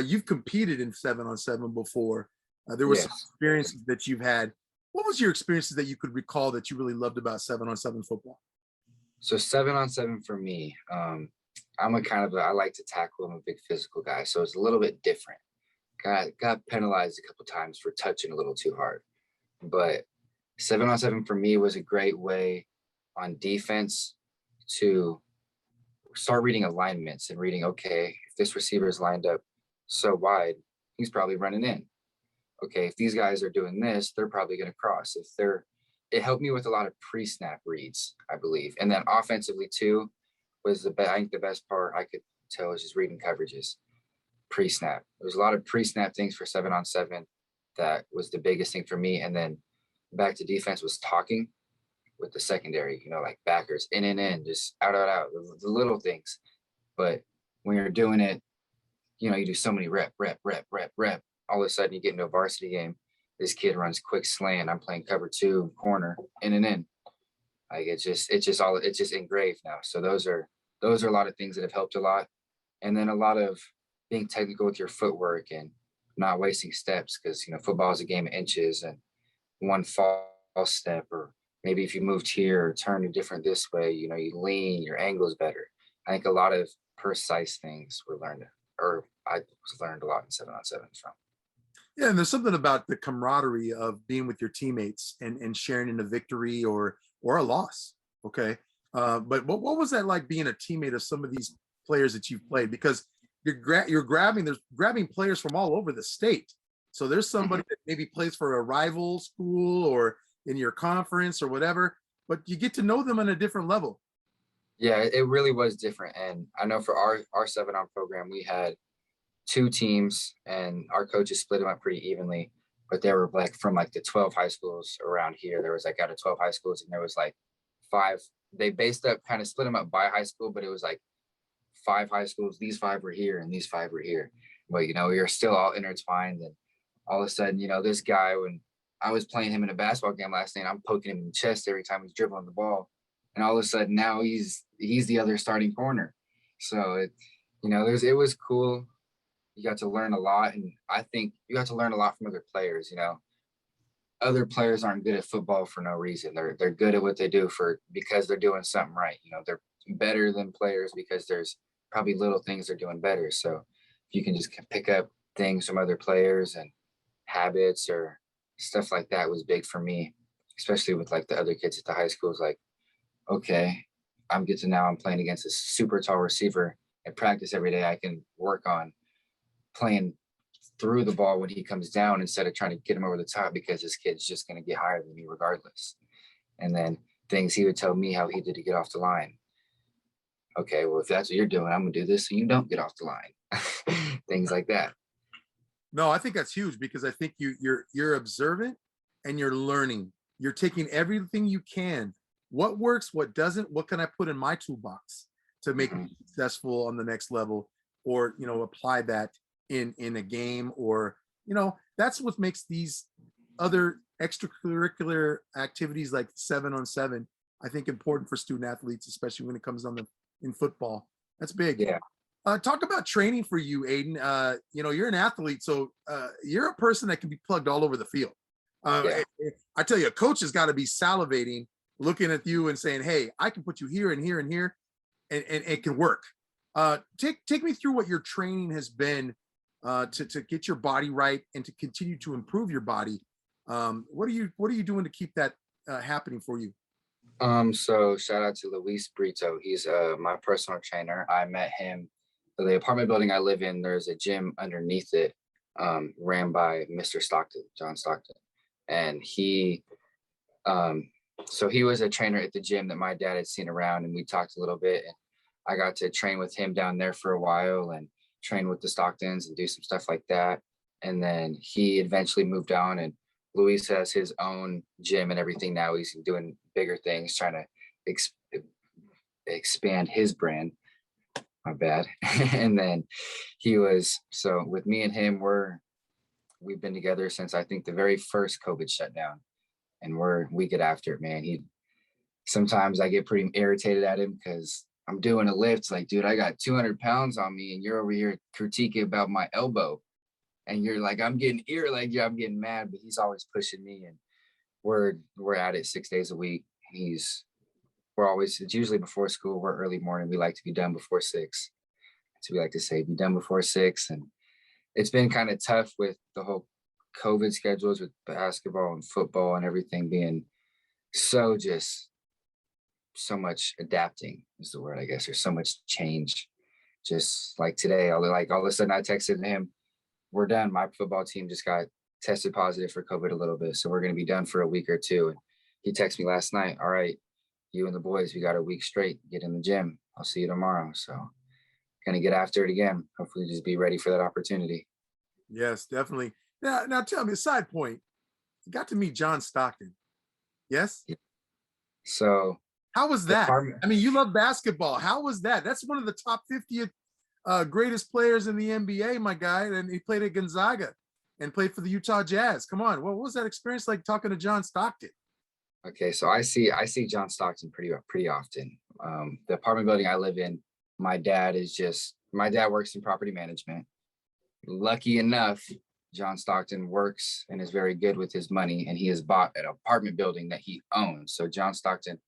You've competed in 7-on-7 before. There were some experiences that you've had. What was your experiences that you could recall that you really loved about 7-on-7 football? So 7-on-7 for me, I'm I like to tackle. I'm a big physical guy, so it's a little bit different. Got penalized a couple times for touching a little too hard, but 7-on-7 for me was a great way on defense to start reading alignments and reading, okay, if this receiver is lined up so wide, he's probably running in. Okay, if these guys are doing this, they're probably going to cross. It helped me with a lot of pre-snap reads, I believe. And then offensively too, was I think the best part I could tell was just reading coverages, pre-snap. There's a lot of pre-snap things for 7-on-7 that was the biggest thing for me. And then back to defense was talking with the secondary, like backers, in, just out, the little things. But when you're doing it, you do so many rep. All of a sudden you get into a varsity game. This kid runs quick slant. I'm playing cover 2 corner, in. Like it's just engraved now. So those are a lot of things that have helped a lot. And then a lot of being technical with your footwork and not wasting steps, because football is a game of inches, and one false step, or maybe if you moved here or turned different this way, you lean, your angle is better. I think a lot of precise things were learned, or I learned a lot in 7-on-7 from. Yeah, and there's something about the camaraderie of being with your teammates and sharing in a victory or a loss. Okay. But what was that like being a teammate of some of these players that you've played? Because you're grabbing players from all over the state. So there's somebody that maybe plays for a rival school or in your conference or whatever, but you get to know them on a different level. Yeah, it really was different. And I know for our 7-on program, we had 2 teams and our coaches split them up pretty evenly, but they were from the 12 high schools around here. There was out of 12 high schools, and there was 5. They kind of split them up by high school, but it was 5 high schools. These 5 were here and these 5 were here. But, we are still all intertwined, and all of a sudden, this guy, when I was playing him in a basketball game last night, I'm poking him in the chest every time he's dribbling the ball. And all of a sudden now he's the other starting corner. So it was cool. You got to learn a lot. And I think you got to learn a lot from other players. Other players aren't good at football for no reason. They're good at what they do because they're doing something right. They're better than players because there's probably little things they're doing better. So if you can just pick up things from other players and habits or stuff like that was big for me, especially with like the other kids at the high schools. Like, okay, I'm playing against a super tall receiver at practice every day. I can work on playing through the ball when he comes down instead of trying to get him over the top because this kid's just going to get higher than me regardless. And then things he would tell me how he did to get off the line. Okay, well, if that's what you're doing, I'm going to do this so you don't get off the line. Things like that. No, I think that's huge because I think you're observant and you're learning. You're taking everything you can. What works, what doesn't, what can I put in my toolbox to make me successful on the next level, or apply that in a game, or that's what makes these other extracurricular activities like 7-on-7, I think, important for student athletes, especially when it comes in football. That's big. Yeah. Talk about training for you, Aiden. You're an athlete, so you're a person that can be plugged all over the field. I tell you, a coach has got to be salivating, looking at you and saying, "Hey, I can put you here and here and here, and it can work." Take me through what your training has been to get your body right and to continue to improve your body. What are you doing to keep that happening for you? So shout out to Luis Brito. He's my personal trainer. I met him. The apartment building I live in, there's a gym underneath it, ran by Mr. Stockton, John Stockton. And he was a trainer at the gym that my dad had seen around, and we talked a little bit, and I got to train with him down there for a while and train with the Stocktons and do some stuff like that. And then he eventually moved on, and Luis has his own gym and everything now. He's doing bigger things, trying to expand his brand. My bad. And then so with me and him, we've been together since I think the very first COVID shutdown, and we get after it, man. Sometimes I get pretty irritated at him because I'm doing a lift. Like, dude, I got 200 pounds on me and you're over here critiquing about my elbow. And you're like, I'm getting mad, but he's always pushing me, and we're at it 6 days a week. And it's usually before school. We're early morning. We like to be done before 6. So we like to say, be done before 6. And it's been kind of tough with the whole COVID schedules with basketball and football and everything being so much adapting is the word, I guess. There's so much change. Just like today, all of a sudden I texted him, we're done. My football team just got tested positive for COVID a little bit. So we're going to be done for a week or two. And he texted me last night, all right, you and the boys, we got a week straight. Get in the gym. I'll see you tomorrow. So going to get after it again. Hopefully just be ready for that opportunity. Yes, definitely. Now tell me, a side point, you got to meet John Stockton. Yes? Yeah. So how was that? I mean, you love basketball. How was that? That's one of the top 50 greatest players in the NBA, my guy. And he played at Gonzaga and played for the Utah Jazz. Come on. What was that experience like talking to John Stockton? Okay, so I see John Stockton pretty often. The apartment building I live in, my dad works in property management. Lucky enough, John Stockton works and is very good with his money, and he has bought an apartment building that he owns. So John Stockton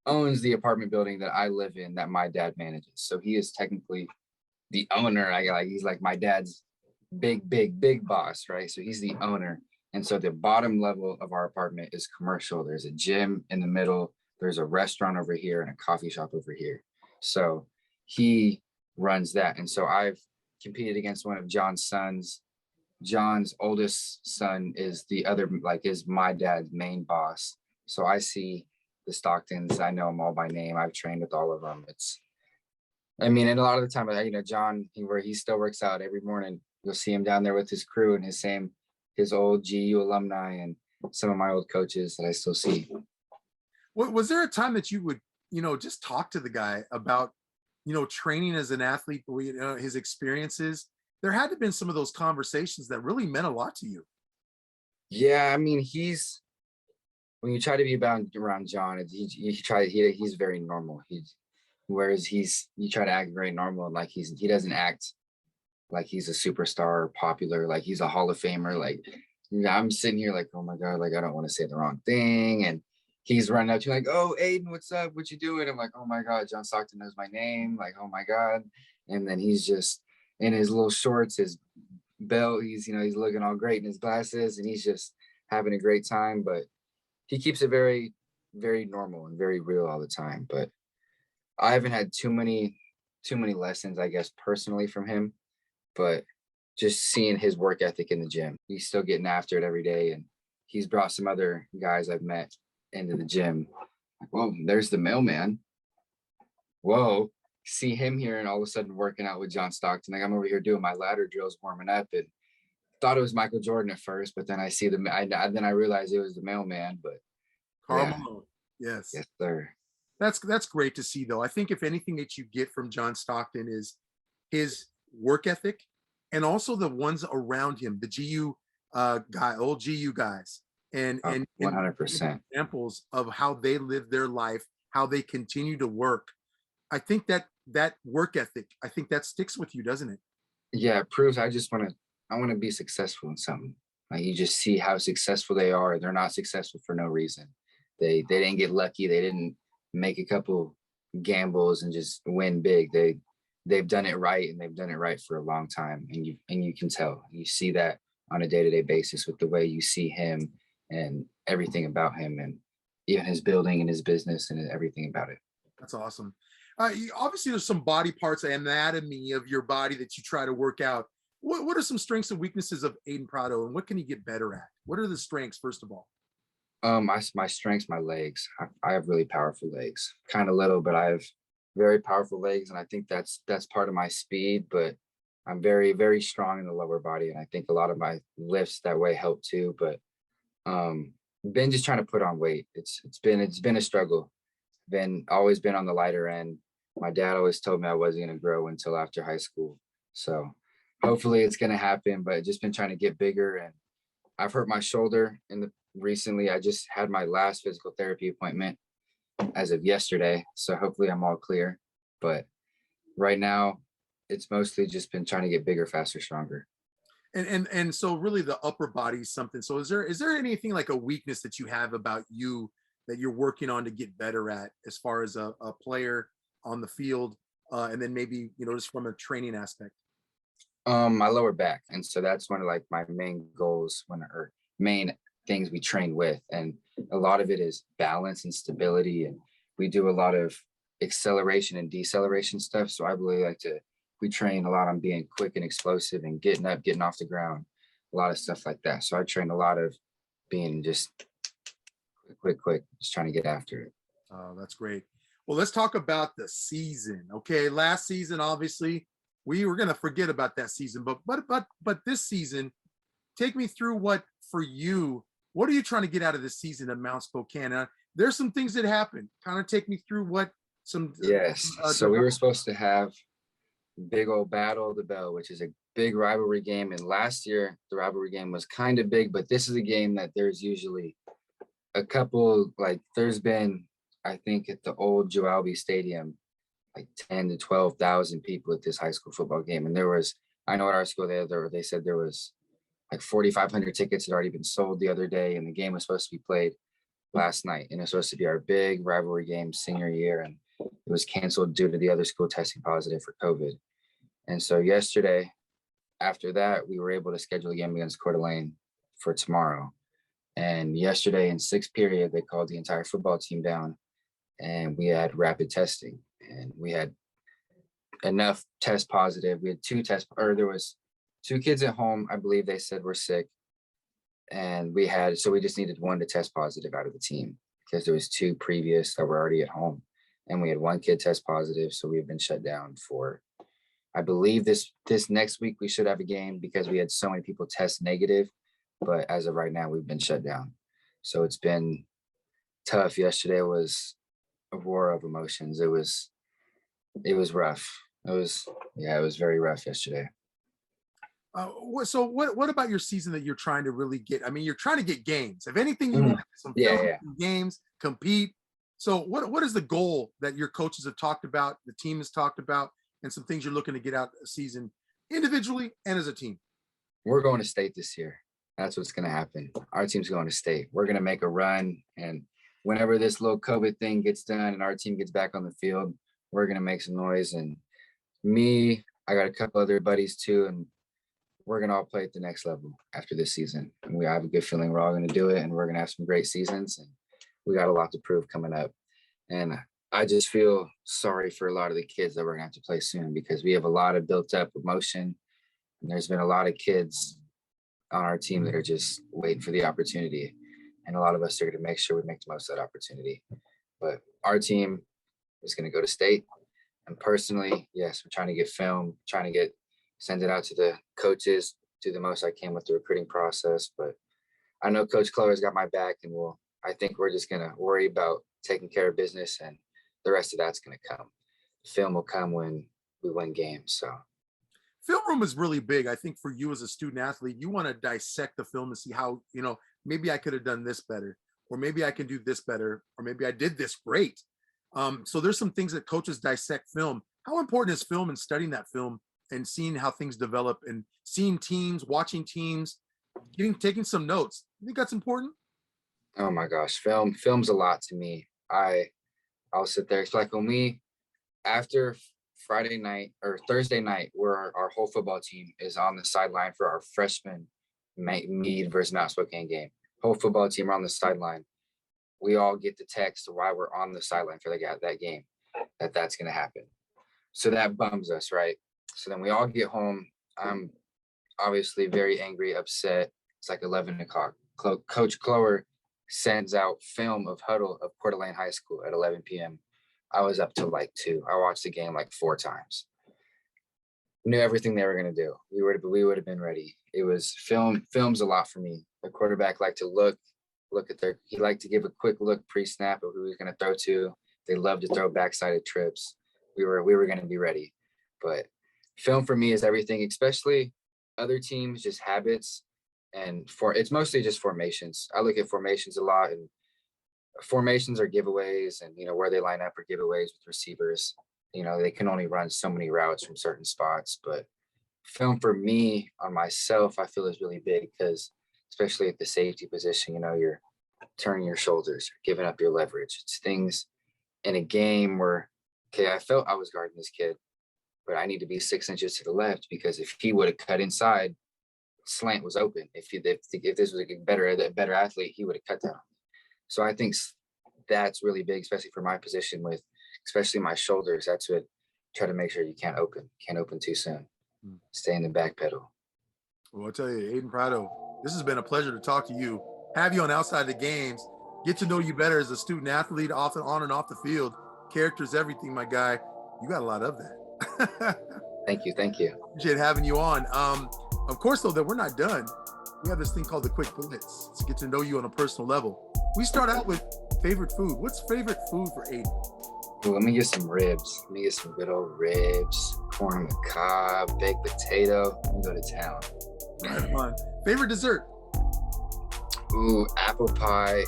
owns the apartment building that I live in that my dad manages. So he is technically the owner. He's like my dad's big boss, right? So he's the owner. And so the bottom level of our apartment is commercial. There's a gym in the middle. There's a restaurant over here and a coffee shop over here. So he runs that. And so I've competed against one of John's sons. John's oldest son is is my dad's main boss. So I see the Stocktons. I know them all by name. I've trained with all of them. And a lot of the time, John, where he still works out every morning, you'll see him down there with his crew and his old GU alumni and some of my old coaches that I still see. Was there a time that you would, just talk to the guy about, training as an athlete, his experiences there had to have been some of those conversations that really meant a lot to you. Yeah, I mean, when you try to be around John, he's very normal. Whereas you try to act very normal, and like he doesn't act like he's a superstar or popular, like he's a Hall of Famer. Like, I'm sitting here like, oh my God, like I don't want to say the wrong thing. And he's running up to me like, oh, Aiden, what's up? What you doing? I'm like, oh my God, John Stockton knows my name. Like, oh my God. And then he's just in his little shorts, his belt, he's looking all great in his glasses, and he's just having a great time. But he keeps it very, very normal and very real all the time. But I haven't had too many lessons, I guess, personally from him, but just seeing his work ethic in the gym, he's still getting after it every day. And he's brought some other guys I've met into the gym. Like, whoa, there's the mailman. Whoa, see him here, and all of a sudden working out with John Stockton. Like, I'm over here doing my ladder drills, warming up, and thought it was Michael Jordan at first, but then I see then I realized it was the mailman. But Carmelo, yes, sir. That's great to see, though. I think if anything that you get from John Stockton is his work ethic, and also the ones around him, the old GU guys, and 100% examples of how they live their life, how they continue to work. I think that work ethic, I think that sticks with you, doesn't it? Yeah, it proves I want to be successful in something. Like, you just see how successful they are. They're not successful for no reason. They didn't get lucky. They didn't make a couple gambles and just win big. They've done it right, and they've done it right for a long time. And you can tell. You see that on a day-to-day basis with the way you see him and everything about him, and even his building and his business and everything about it. That's awesome. Obviously, there's some body parts, anatomy of your body that you try to work out. What are some strengths and weaknesses of Aiden Prado, and what can he get better at? What are the strengths, first of all? My strengths, my legs. I have really powerful legs. Kind of little, but I have very powerful legs, and I think that's part of my speed. But I'm very, very strong in the lower body, and I think a lot of my lifts that way help too. But been just trying to put on weight. It's been a struggle. Always been on the lighter end. My dad always told me I wasn't going to grow until after high school. So hopefully it's going to happen, but just been trying to get bigger. And I've hurt my shoulder recently. I just had my last physical therapy appointment as of yesterday. So hopefully I'm all clear. But right now it's mostly just been trying to get bigger, faster, stronger. And so really the upper body is something. So is there anything like a weakness that you have about you that you're working on to get better at, as far as a player on the field, and then maybe, just from a training aspect? My lower back. And so that's one of like my main goals or main things we train with. And a lot of it is balance and stability. And we do a lot of acceleration and deceleration stuff. So I really we train a lot on being quick and explosive and getting up, getting off the ground, a lot of stuff like that. So I train a lot of being just quick, just trying to get after it. Oh, that's great. Well, let's talk about the season. Okay. Last season, obviously, we were going to forget about that season, but this season, take me through what are you trying to get out of this season at Mount Spokane? There's some things that happened. Kind of take me through Yes. So we were supposed to have big old Battle of the Bell, which is a big rivalry game. And last year, the rivalry game was kind of big, but this is a game that there's usually a couple, like there's been, I think at the old Joe Albi Stadium, like 10 to 12,000 people at this high school football game. And I know at our school they said there was like 4,500 tickets had already been sold the other day. And the game was supposed to be played last night. And it's supposed to be our big rivalry game senior year. And it was canceled due to the other school testing positive for COVID. And so yesterday, after that, we were able to schedule a game against Coeur d'Alene for tomorrow. And yesterday in sixth period, they called the entire football team down, and we had rapid testing, and we had enough test positive. We had there was 2 kids at home, I believe they said were sick. And we just needed 1 to test positive out of the team, because there was 2 previous that were already at home. And we had 1 kid test positive. So we've been shut down for, I believe this next week we should have a game, because we had so many people test negative. But as of right now, we've been shut down. So it's been tough. Yesterday was a war of emotions. It was rough. It was very rough yesterday. What about your season that you're trying to really get? I mean, you're trying to get games. If anything, you Mhm. want to get some Yeah, film, yeah. some games, compete. So what is the goal that your coaches have talked about, the team has talked about, and some things you're looking to get out a season individually and as a team? We're going to state this year. That's what's going to happen. Our team's going to state. We're going to make a run. And whenever this little COVID thing gets done and our team gets back on the field, we're going to make some noise. And I got a couple other buddies too. And we're going to all play at the next level after this season. And we have a good feeling we're all going to do it. And we're going to have some great seasons. And we got a lot to prove coming up. And I just feel sorry for a lot of the kids that we're going to have to play soon because we have a lot of built up emotion. And there's been a lot of kids on our team that are just waiting for the opportunity. And a lot of us are going to make sure we make the most of that opportunity. But our team is going to go to state. And personally, yes, we're trying to get film, send it out to the coaches, do the most I can with the recruiting process. But I know Coach Chloe's got my back, and I think we're just going to worry about taking care of business, and the rest of that's going to come. The film will come when we win games. So Film room is really big. I think for you as a student athlete, you want to dissect the film and see how, maybe I could have done this better, or maybe I can do this better, or maybe I did this great. So there's some things that coaches dissect film. How important is film and studying that film and seeing how things develop and seeing teams, watching teams, taking some notes? You think that's important? oh my gosh, film's a lot to me. I'll sit there. It's like after Friday night or Thursday night, where our whole football team is on the sideline for our freshman Meade versus Mount Spokane game. Whole football team are on the sideline. We all get the text while we're on the sideline for that game that's going to happen. So that bums us, right? So then we all get home. I'm obviously very angry, upset. It's like 11 o'clock. Coach Chloe sends out film of huddle of Coeur d'Alene High School at 11 p.m. I was up till like 2. I watched the game like 4 times. Knew everything they were going to do. We would have been ready. It was film's a lot for me. The quarterback liked to look at he liked to give a quick look pre-snap of who he was going to throw to. They love to throw backsided trips. We were going to be ready. But film for me is everything, especially other teams, just habits. And it's mostly just formations. I look at formations a lot, and formations are giveaways, and where they line up are giveaways with receivers. They can only run so many routes from certain spots. But film for me on myself, I feel is really big because especially at the safety position, you're turning your shoulders, you're giving up your leverage. It's things in a game where, okay, I felt I was guarding this kid, but I need to be 6 inches to the left because if he would have cut inside, slant was open. If this was a better athlete, he would have cut down. So I think that's really big, especially for my position with, especially my shoulders. That's what try to make sure you can't open too soon. Stay in the back pedal. Well, I'll tell you, Aiden Prado, this has been a pleasure to talk to you, have you on Outside the Games, get to know you better as a student athlete, on and off the field. Character's everything, my guy. You got a lot of that. Thank you. Appreciate having you on. Of course, though, that we're not done. We have this thing called the Quick Blitz to get to know you on a personal level. We start out with favorite food. What's favorite food for Aiden? Well, let me get some ribs. Let me get some good old ribs, corn on the cob, baked potato. Let me go to town. Right on. Favorite dessert? Ooh, apple pie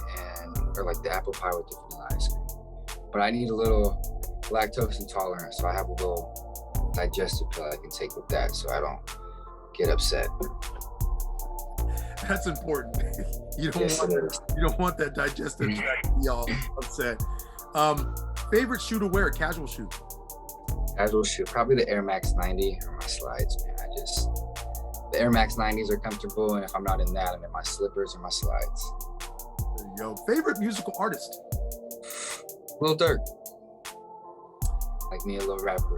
or like the apple pie with the vanilla ice cream. But I need a little lactose intolerant, so I have a little digestive pill I can take with that so I don't get upset. That's important. You don't want that digestive tract to be all upset. Favorite shoe to wear, casual shoe? Casual shoe, probably the Air Max 90 or my slides, man. The Air Max 90s are comfortable, and if I'm not in that, I'm in my slippers or my slides. There you go. Favorite musical artist? Lil Durk. Like me, a little rapper.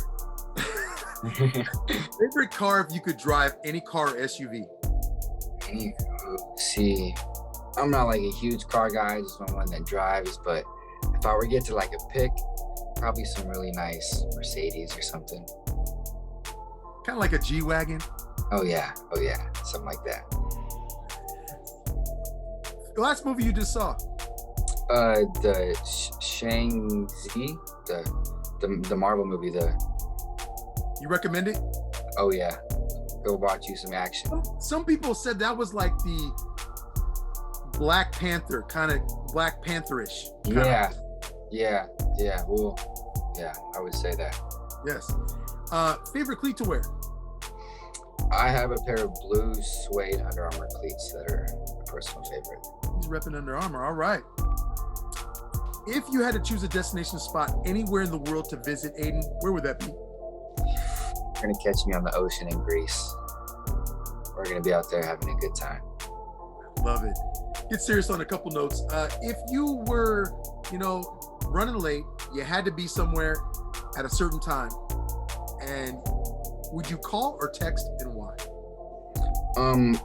Favorite car if you could drive, any car or SUV? See, I'm not like a huge car guy, I just want one that drives, but if I were to get to like a pick, probably some really nice Mercedes or something. Kind of like a G-Wagon? Oh yeah, something like that. The last movie you just saw? The Shang-Chi, the Marvel movie. You recommend it? Oh yeah, go watch you some action. Some people said that was like the Black Panther, kind of Black Pantherish. Yeah. Well, yeah, I would say that. Yes. Favorite cleat to wear? I have a pair of blue suede Under Armour cleats that are a personal favorite. He's repping Under Armour. All right. If you had to choose a destination spot anywhere in the world to visit, Aiden, where would that be? You're gonna catch me on the ocean in Greece. We're gonna be out there having a good time. Love it. Get serious on a couple notes. If you were, running late, you had to be somewhere at a certain time, and would you call or text, and why?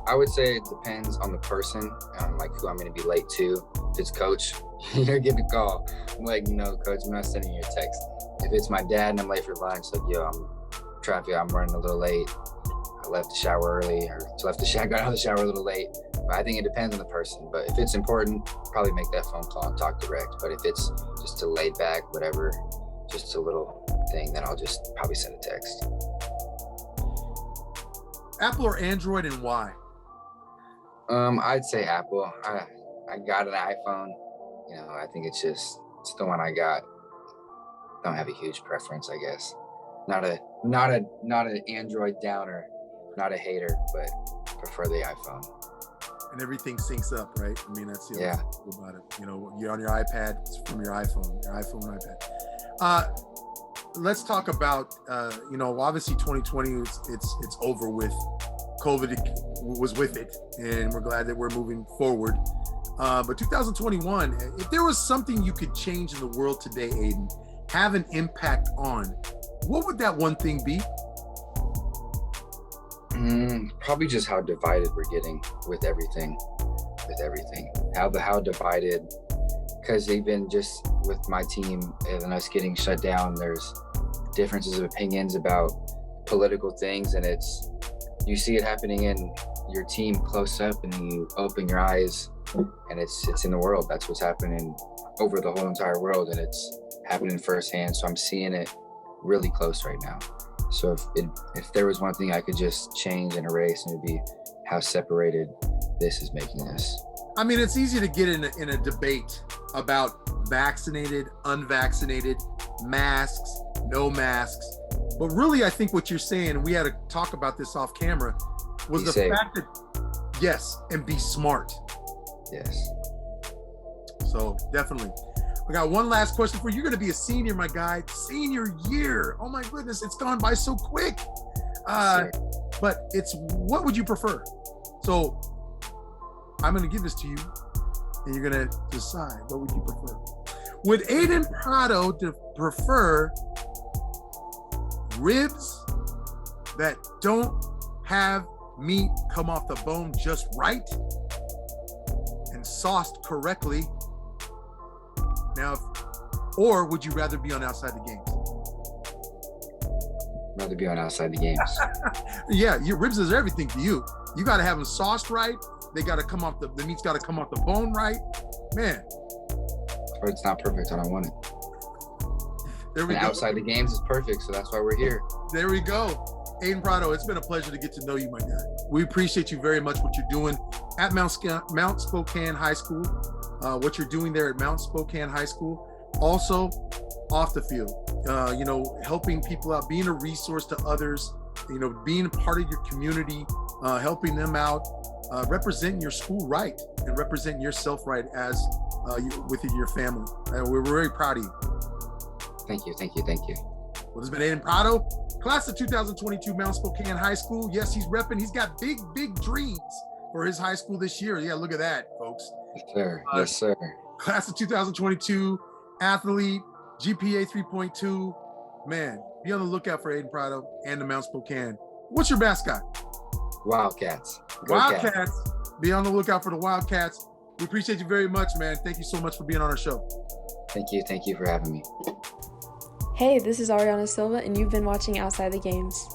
I would say it depends on the person, like who I'm gonna be late to. If it's coach, you're getting a call. I'm like, no, coach, I'm not sending you a text. If it's my dad and I'm late for lunch, like, yo, I'm running a little late. I left the shower early, or got out of the shower a little late. But I think it depends on the person. But if it's important, probably make that phone call and talk direct. But if it's just a laid back, whatever, just a little thing, then I'll just probably send a text. Apple or Android, and why? I'd say Apple. I got an iPhone. I think it's the one I got. Don't have a huge preference, I guess. Not an Android downer, not a hater, but prefer the iPhone. And everything syncs up, right? I mean, that's the other thing about it. You're on your iPad, it's from your iPhone, iPad. Let's talk about, obviously 2020, it's over with. COVID was with it, and we're glad that we're moving forward. But 2021, if there was something you could change in the world today, Aiden, have an impact on, what would that one thing be? Probably just how divided we're getting with everything. How divided, because even just with my team and us getting shut down, there's differences of opinions about political things, and you see it happening in your team close up, and you open your eyes, and it's in the world. That's what's happening over the whole entire world, and it's happening firsthand. So I'm seeing it really close right now. So if there was one thing I could just change and erase, it would be how separated this is making us. I mean, it's easy to get in a debate about vaccinated, unvaccinated, masks, no masks. But really, I think what you're saying, and we had to talk about this off camera, was the fact that, yes, and be smart. Yes. So definitely. We got one last question for you. You're going to be a senior, my guy. Senior year. Oh my goodness, it's gone by so quick. But what would you prefer? So I'm going to give this to you, and you're going to decide, what would you prefer? Would Aiden Prado prefer ribs that don't have meat come off the bone just right and sauced correctly? Now, or would you rather be on Outside the Games? Rather be on Outside the Games. Yeah, your ribs is everything to you. You got to have them sauced right. They got to come off the meat's got to come off the bone right. Man. But it's not perfect. I don't want it. There we go. Outside the Games is perfect, so that's why we're here. There we go. Aiden Prado, it's been a pleasure to get to know you, my guy. We appreciate you very much, what you're doing at Mount Spokane High School, what you're doing there at Mount Spokane High School. Also, off the field, helping people out, being a resource to others, being a part of your community, helping them out, representing your school right and representing yourself right as within your family. We're very proud of you. Thank you. Well, this has been Aiden Prado, class of 2022, Mount Spokane High School. Yes, he's repping. He's got big dreams for his high school this year. Yeah, look at that, folks. Yes, sir. Yes, sir. Class of 2022, athlete, GPA 3.2. Man, be on the lookout for Aiden Prado and the Mount Spokane. What's your mascot? Wildcats. Wildcats. Be on the lookout for the Wildcats. We appreciate you very much, man. Thank you so much for being on our show. Thank you for having me. Hey, this is Ariana Silva, and you've been watching Outside the Games.